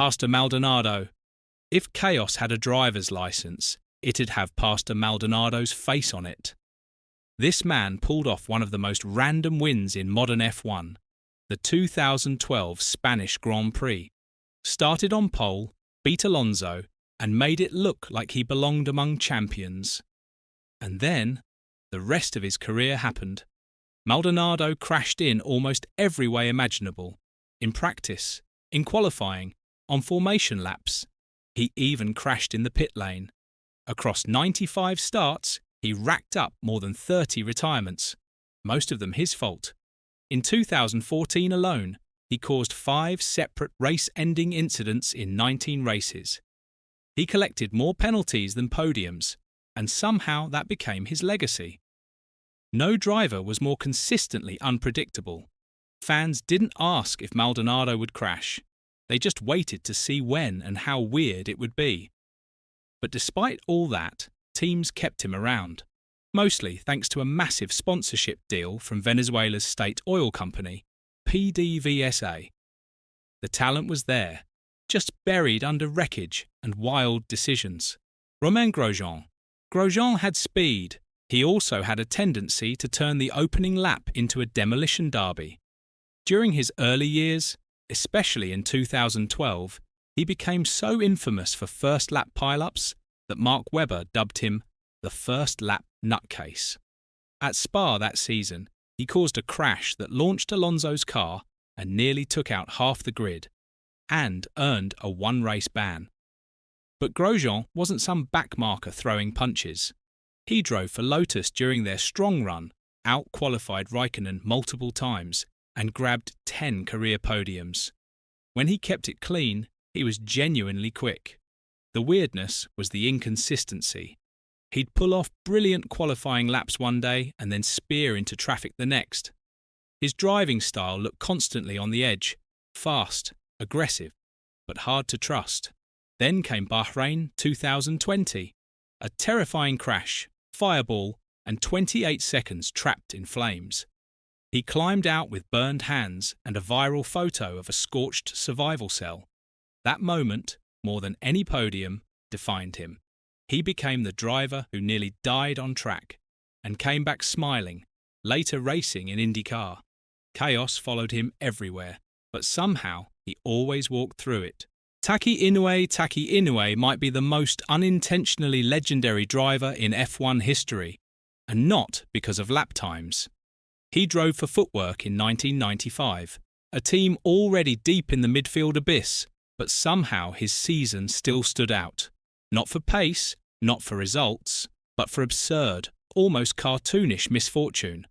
Pastor Maldonado. If Chaos had a driver's license, it'd have Pastor Maldonado's face on it. This man pulled off one of the most random wins in modern F1, the 2012 Spanish Grand Prix. Started on pole, beat Alonso, and made it look like he belonged among champions. And then, the rest of his career happened. Maldonado crashed in almost every way imaginable. In practice, in qualifying, on formation laps. He even crashed in the pit lane. Across 95 starts, he racked up more than 30 retirements, most of them his fault. In 2014 alone, he caused 5 separate race-ending incidents in 19 races. He collected more penalties than podiums, and somehow that became his legacy. No driver was more consistently unpredictable. Fans didn't ask if Maldonado would crash. They just waited to see when and how weird it would be. But despite all that, teams kept him around, mostly thanks to a massive sponsorship deal from Venezuela's state oil company, PDVSA. The talent was there, just buried under wreckage and wild decisions. Romain Grosjean. Grosjean had speed. He also had a tendency to turn the opening lap into a demolition derby. During his early years, especially in 2012, he became so infamous for first-lap pile-ups that Mark Webber dubbed him the first-lap nutcase. At Spa that season, he caused a crash that launched Alonso's car and nearly took out half the grid, and earned a one-race ban. But Grosjean wasn't some backmarker throwing punches. He drove for Lotus during their strong run, out-qualified Raikkonen multiple times, and grabbed 10 career podiums. When he kept it clean, he was genuinely quick. The weirdness was the inconsistency. He'd pull off brilliant qualifying laps one day and then spear into traffic the next. His driving style looked constantly on the edge, fast, aggressive, but hard to trust. Then came Bahrain 2020, a terrifying crash, fireball, and 28 seconds trapped in flames. He climbed out with burned hands and a viral photo of a scorched survival cell. That moment, more than any podium, defined him. He became the driver who nearly died on track and came back smiling, later racing in IndyCar. Chaos followed him everywhere, but somehow he always walked through it. Taki Inoue might be the most unintentionally legendary driver in F1 history, and not because of lap times. He drove for Footwork in 1995, a team already deep in the midfield abyss, but somehow his season still stood out. Not for pace, not for results, but for absurd, almost cartoonish misfortune.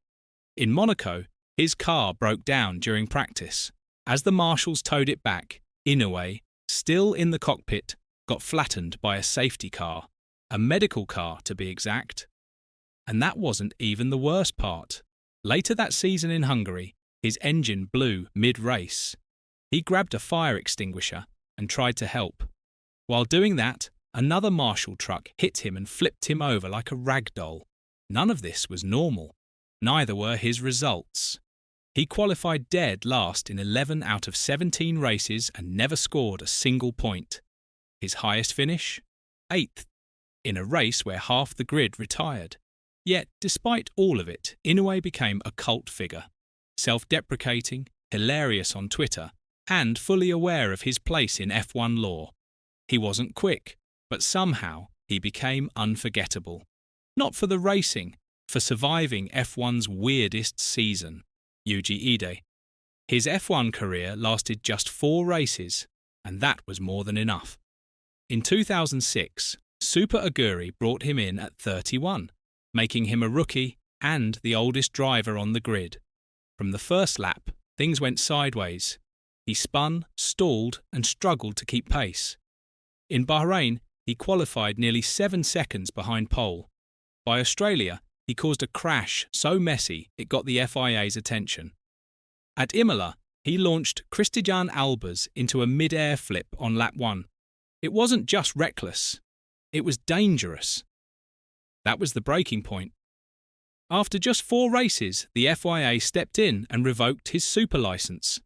In Monaco, his car broke down during practice. As the marshals towed it back, Inoue, still in the cockpit, got flattened by a safety car, a medical car to be exact. And that wasn't even the worst part. Later that season in Hungary, his engine blew mid-race. He grabbed a fire extinguisher and tried to help. While doing that, another Marshall truck hit him and flipped him over like a rag doll. None of this was normal. Neither were his results. He qualified dead last in 11 out of 17 races and never scored a single point. His highest finish? 8th, in a race where half the grid retired. Yet, despite all of it, Inoue became a cult figure, self-deprecating, hilarious on Twitter, and fully aware of his place in F1 lore. He wasn't quick, but somehow he became unforgettable. Not for the racing, for surviving F1's weirdest season. Yuji Ide. His F1 career lasted just 4 races, and that was more than enough. In 2006, Super Aguri brought him in at 31, making him a rookie and the oldest driver on the grid. From the first lap, things went sideways. He spun, stalled, and struggled to keep pace. In Bahrain, he qualified nearly 7 seconds behind pole. By Australia, he caused a crash so messy it got the FIA's attention. At Imola, he launched Christijan Albers into a mid-air flip on lap 1. It wasn't just reckless, it was dangerous. That was the breaking point. After just 4 races, the FIA stepped in and revoked his super license.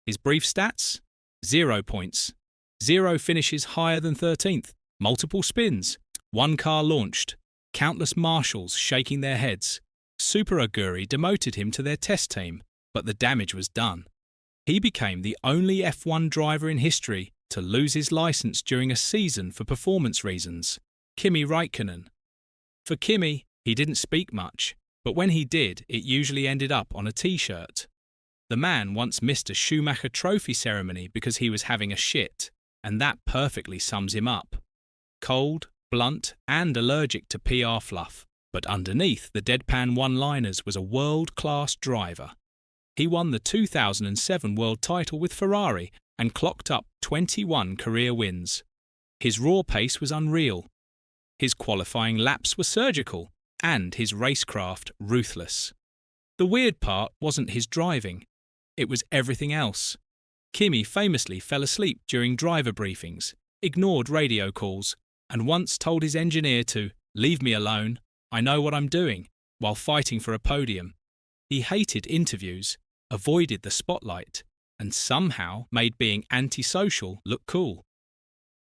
His brief stats? 0 points. 0 finishes higher than 13th, multiple spins, 1 car launched, countless marshals shaking their heads. Super Aguri demoted him to their test team, but the damage was done. He became the only F1 driver in history to lose his license during a season for performance reasons. Kimi Räikkönen. For Kimi, he didn't speak much, but when he did, it usually ended up on a t-shirt. The man once missed a Schumacher trophy ceremony because he was having a shit, and that perfectly sums him up. Cold, blunt, and allergic to PR fluff, but underneath the deadpan one-liners was a world-class driver. He won the 2007 world title with Ferrari and clocked up 21 career wins. His raw pace was unreal. His qualifying laps were surgical, and his racecraft ruthless. The weird part wasn't his driving. It was everything else. Kimi famously fell asleep during driver briefings, ignored radio calls, and once told his engineer to "leave me alone, I know what I'm doing," while fighting for a podium. He hated interviews, avoided the spotlight, and somehow made being antisocial look cool.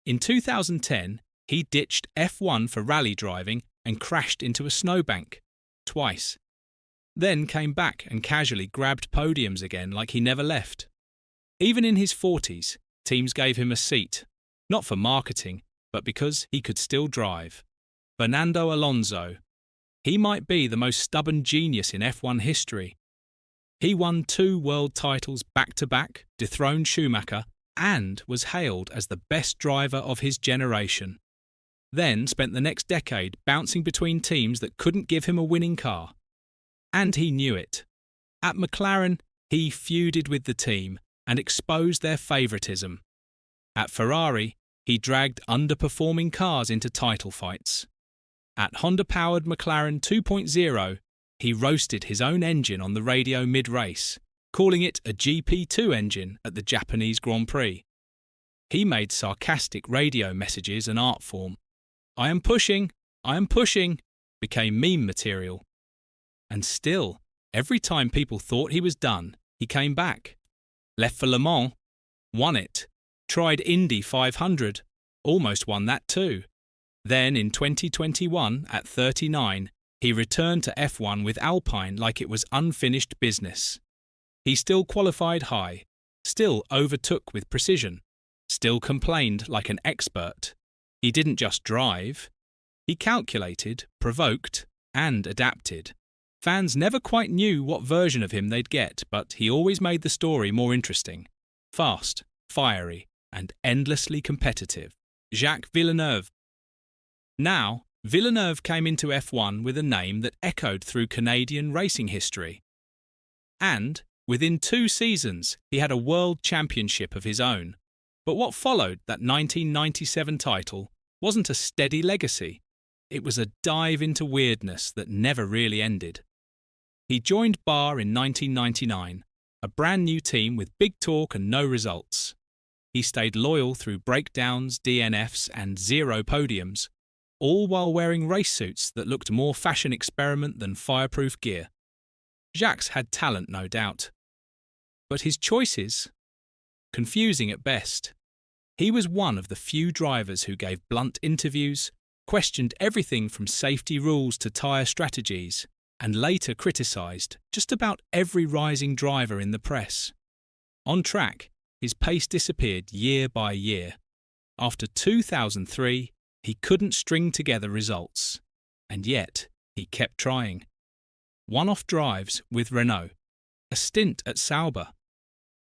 In 2010, he ditched F1 for rally driving and crashed into a snowbank. Twice. Then came back and casually grabbed podiums again like he never left. Even in his 40s, teams gave him a seat, not for marketing, but because he could still drive. Fernando Alonso. He might be the most stubborn genius in F1 history. He won 2 world titles back-to-back, dethroned Schumacher, and was hailed as the best driver of his generation. Then spent the next decade bouncing between teams that couldn't give him a winning car. And he knew it. At McLaren, he feuded with the team and exposed their favouritism. At Ferrari, he dragged underperforming cars into title fights. At Honda-powered McLaren 2.0, he roasted his own engine on the radio mid-race, calling it a GP2 engine at the Japanese Grand Prix. He made sarcastic radio messages an art form. I am pushing, became meme material. And still, every time people thought he was done, he came back. Left for Le Mans, won it. Tried Indy 500, almost won that too. Then in 2021, at 39, he returned to F1 with Alpine like it was unfinished business. He still qualified high, still overtook with precision, still complained like an expert. He didn't just drive. He calculated, provoked, and adapted. Fans never quite knew what version of him they'd get, but he always made the story more interesting. Fast, fiery, and endlessly competitive. Jacques Villeneuve. Now, Villeneuve came into F1 with a name that echoed through Canadian racing history. And, within 2 seasons, he had a world championship of his own. But what followed that 1997 title wasn't a steady legacy. It was a dive into weirdness that never really ended. He joined Bar in 1999, a brand new team with big talk and no results. He stayed loyal through breakdowns, DNFs, and 0 podiums, all while wearing race suits that looked more fashion experiment than fireproof gear. Jacques had talent, no doubt. But his choices? Confusing at best. He was one of the few drivers who gave blunt interviews, questioned everything from safety rules to tyre strategies, and later criticised just about every rising driver in the press. On track, his pace disappeared year by year. After 2003, he couldn't string together results. And yet, he kept trying. One-off drives with Renault, a stint at Sauber.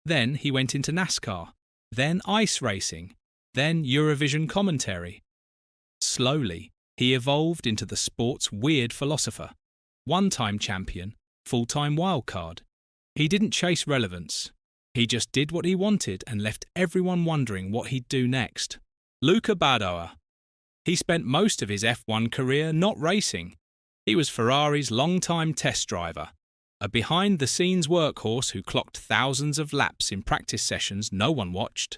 Then he went into NASCAR, then ice racing, then Eurovision commentary. Slowly, he evolved into the sport's weird philosopher, one-time champion, full-time wildcard. He didn't chase relevance. He just did what he wanted and left everyone wondering what he'd do next. Luca Badoer. He spent most of his F1 career not racing. He was Ferrari's long-time test driver, a behind-the-scenes workhorse who clocked thousands of laps in practice sessions no one watched.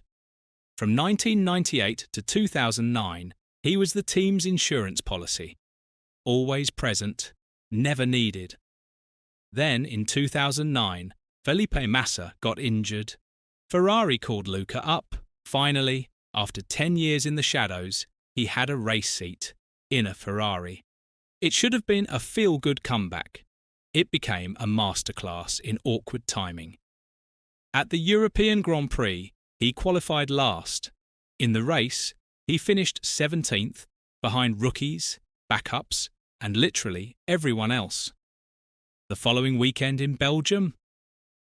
From 1998 to 2009, he was the team's insurance policy. Always present, never needed. Then, in 2009, Felipe Massa got injured. Ferrari called Luca up, finally, After 10 years in the shadows, he had a race seat in a Ferrari. It should have been a feel-good comeback. It became a masterclass in awkward timing. At the European Grand Prix, he qualified last. In the race, he finished 17th, behind rookies, backups, and literally everyone else. The following weekend in Belgium?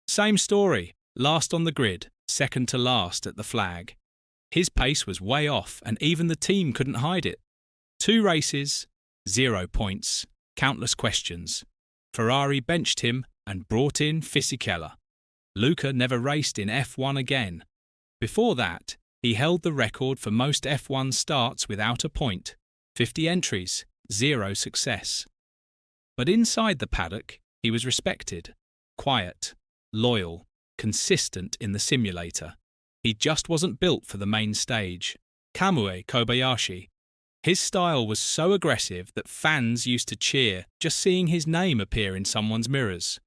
Same story, last on the grid, second to last at the flag. His pace was way off and even the team couldn't hide it. 2 races, 0 points, countless questions. Ferrari benched him and brought in Fisichella. Luca never raced in F1 again. Before that, he held the record for most F1 starts without a point, 50 entries, 0 success. But inside the paddock, he was respected, quiet, loyal, consistent in the simulator. He just wasn't built for the main stage. Kamui Kobayashi. His style was so aggressive that fans used to cheer just seeing his name appear in someone's mirrors.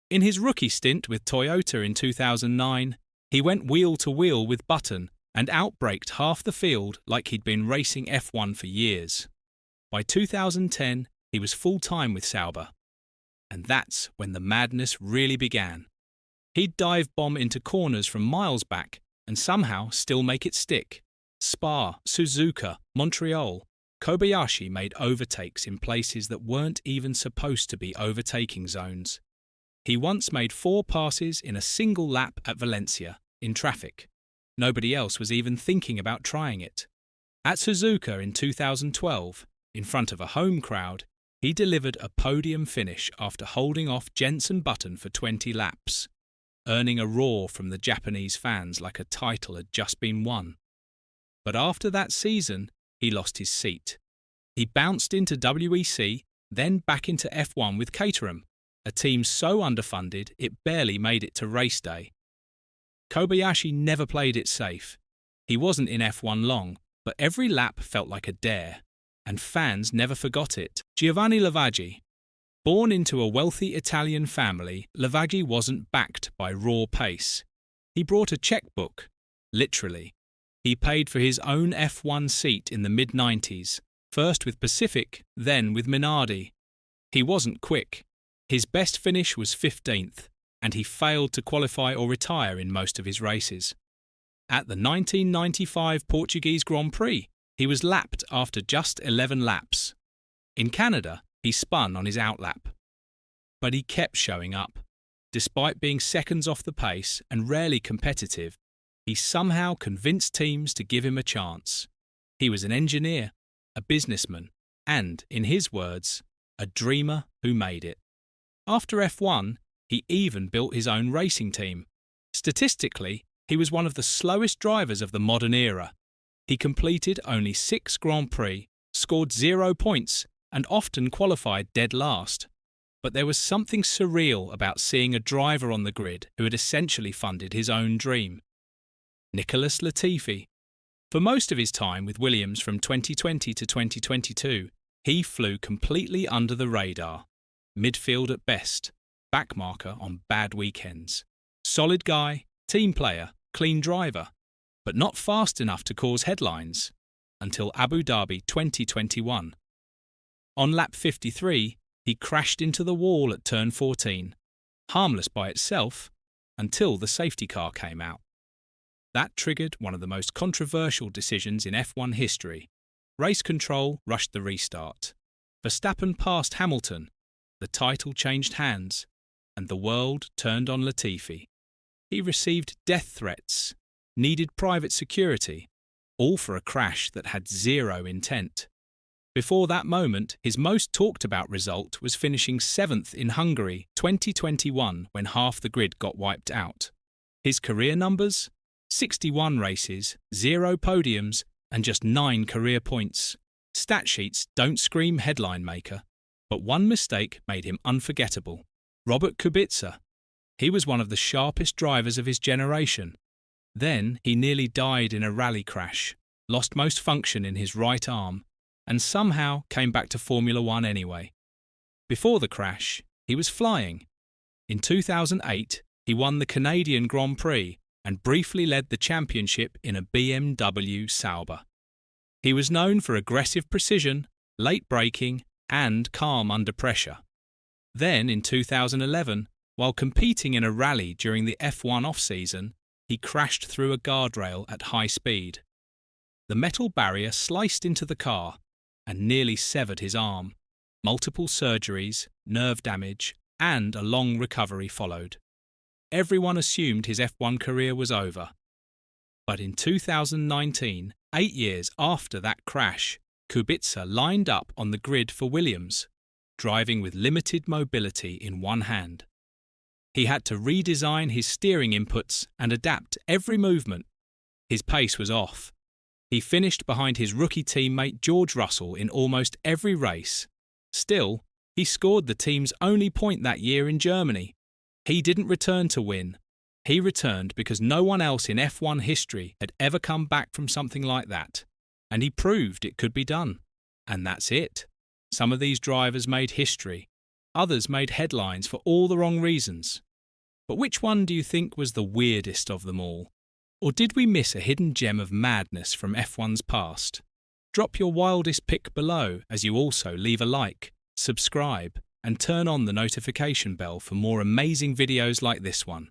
In his rookie stint with Toyota in 2009, he went wheel-to-wheel with Button and outbraked half the field like he'd been racing F1 for years. By 2010, he was full-time with Sauber. And that's when the madness really began. He'd dive bomb into corners from miles back and somehow still make it stick. Spa, Suzuka, Montreal, Kobayashi made overtakes in places that weren't even supposed to be overtaking zones. He once made 4 passes in a single lap at Valencia, in traffic. Nobody else was even thinking about trying it. At Suzuka in 2012, in front of a home crowd, he delivered a podium finish after holding off Jenson Button for 20 laps, earning a roar from the Japanese fans like a title had just been won. But after that season, he lost his seat. He bounced into WEC, then back into F1 with Caterham, a team so underfunded it barely made it to race day. Kobayashi never played it safe. He wasn't in F1 long, but every lap felt like a dare, and fans never forgot it. Giovanni Lavaggi. Born into a wealthy Italian family, Lavaggi wasn't backed by raw pace. He brought a checkbook, literally. He paid for his own F1 seat in the mid-90s, first with Pacific, then with Minardi. He wasn't quick. His best finish was 15th, and he failed to qualify or retire in most of his races. At the 1995 Portuguese Grand Prix, he was lapped after just 11 laps. In Canada, he spun on his outlap. But he kept showing up. Despite being seconds off the pace and rarely competitive, he somehow convinced teams to give him a chance. He was an engineer, a businessman, and, in his words, a dreamer who made it. After F1, he even built his own racing team. Statistically, he was one of the slowest drivers of the modern era. He completed only 6 Grand Prix, scored 0 points, and often qualified dead last. But there was something surreal about seeing a driver on the grid who had essentially funded his own dream. Nicholas Latifi. For most of his time with Williams from 2020 to 2022, he flew completely under the radar. Midfield at best, backmarker on bad weekends. Solid guy, team player, clean driver, but not fast enough to cause headlines until Abu Dhabi 2021. On lap 53, he crashed into the wall at turn 14, harmless by itself until the safety car came out. That triggered one of the most controversial decisions in F1 history. Race control rushed the restart. Verstappen passed Hamilton. The title changed hands, and the world turned on Latifi. He received death threats, needed private security, all for a crash that had 0 intent. Before that moment, his most talked about result was finishing 7th in Hungary 2021 when half the grid got wiped out. His career numbers? 61 races, 0 podiums, and just 9 career points. Stat sheets don't scream headline maker, but one mistake made him unforgettable. Robert Kubica. He was one of the sharpest drivers of his generation. Then he nearly died in a rally crash, lost most function in his right arm, and somehow came back to Formula One anyway. Before the crash, he was flying. In 2008, he won the Canadian Grand Prix, and briefly led the championship in a BMW Sauber. He was known for aggressive precision, late braking, and calm under pressure. Then, in 2011, while competing in a rally during the F1 off-season, he crashed through a guardrail at high speed. The metal barrier sliced into the car and nearly severed his arm. Multiple surgeries, nerve damage, and a long recovery followed. Everyone assumed his F1 career was over. But in 2019, 8 years after that crash, Kubica lined up on the grid for Williams, driving with limited mobility in one hand. He had to redesign his steering inputs and adapt every movement. His pace was off. He finished behind his rookie teammate George Russell in almost every race. Still, he scored the team's only point that year in Germany. He didn't return to win. He returned because no one else in F1 history had ever come back from something like that. And he proved it could be done. And that's it. Some of these drivers made history. Others made headlines for all the wrong reasons. But which one do you think was the weirdest of them all? Or did we miss a hidden gem of madness from F1's past? Drop your wildest pick below as you also leave a like, subscribe, and turn on the notification bell for more amazing videos like this one.